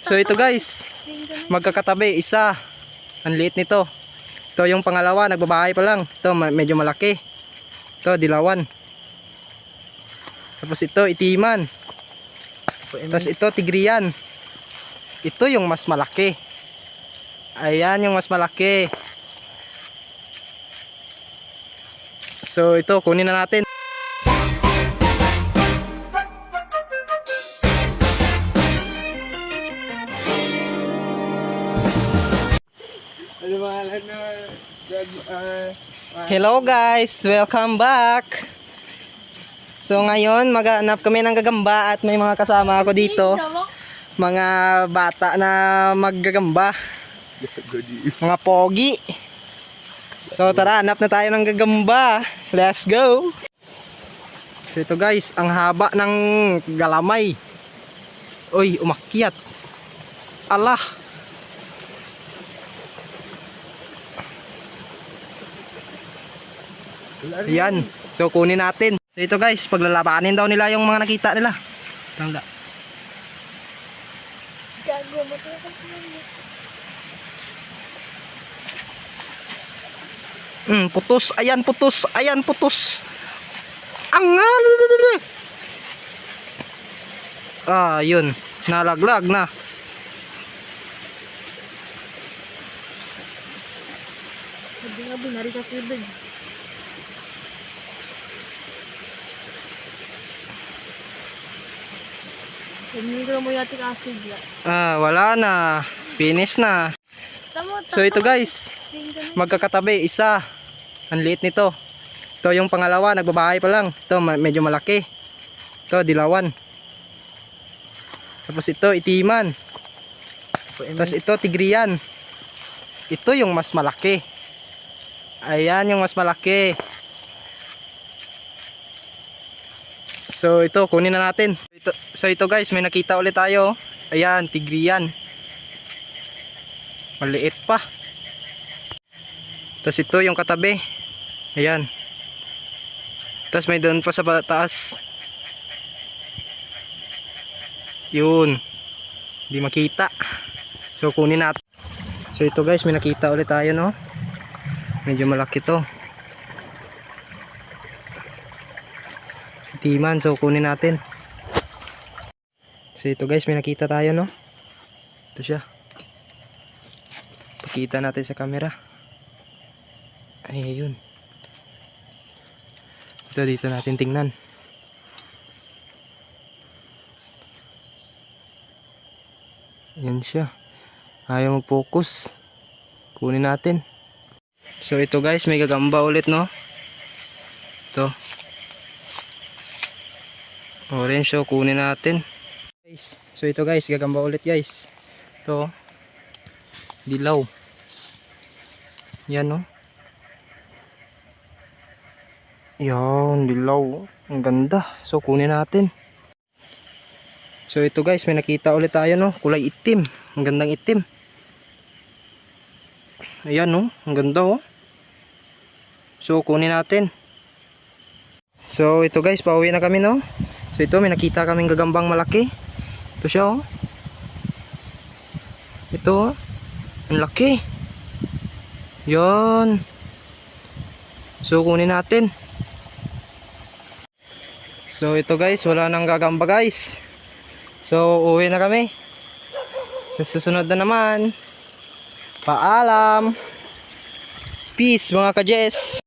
So ito guys, magkakatabi, isa. Ang liit nito. Ito yung pangalawa, nagbabahay pa lang. Ito medyo malaki. Ito dilawan. Tapos ito itiman. Tapos ito tigrian. Ito yung mas malaki. Ayan yung mas malaki. So ito kunin na natin. Hello guys, welcome back. So ngayon maghahanap kami ng gagamba at may mga kasama ako dito, mga bata na maggagamba, mga pogi. So tara, hanap na tayo ng gagamba. Let's go. So ito guys, ang haba ng galamay. Uy, umakyat. Allah. Yan. So kunin natin. So ito guys, paglalabanin daw nila yung mga nakita nila. Tangga. Putos. Ayan putos. Ayan putos. Angal. Ah, yun. Nalaglag na. Sabi nga binari ka tubig. Hindi mo yatik acid la. Ah, wala na. Finish na. So ito guys, magkakatabi, isa. Ang liit nito. Ito yung pangalawa, nagbabahay pa lang. Ito medyo malaki. Ito dilawan. Tapos ito itiman. Tapos ito tigrian. Ito yung mas malaki. Ayan yung mas malaki. So ito kunin na natin. So ito guys, may nakita ulit tayo. Ayan, tigrian. Maliit pa. Tapos ito yung katabi. Ayan. Tapos may doon pa sa taas. Yun. Hindi makita. So kunin natin. So ito guys, may nakita ulit tayo, no. Medyo malaki to. Timan, so kunin natin. So ito guys, may nakita tayo, no. Ito siya. Pakita natin sa camera. Ay, ayun. Ito dito natin tingnan. Yan siya. Ayaw mag-focus. Kunin natin. So ito guys, may gagamba ulit, no. Ito. Orange, so kunin natin. So ito guys, gagamba ulit guys. Ito. Dilaw. Yan, no. Yan, dilaw. Ang ganda. So kunin natin. So ito guys, may nakita ulit tayo, no. Kulay itim. Ang gandang itim. Ayan, no. Ang ganda, oh. So kunin natin. So ito guys, pauwi na kami, no. So ito, may nakita kaming gagambang malaki. Ito siya, oh. Ito, oh. Ang laki. Yan. So kunin natin. So ito guys, wala nang gagamba guys. So uwi na kami. Sa susunod na naman. Paalam. Peace mga ka-Jess.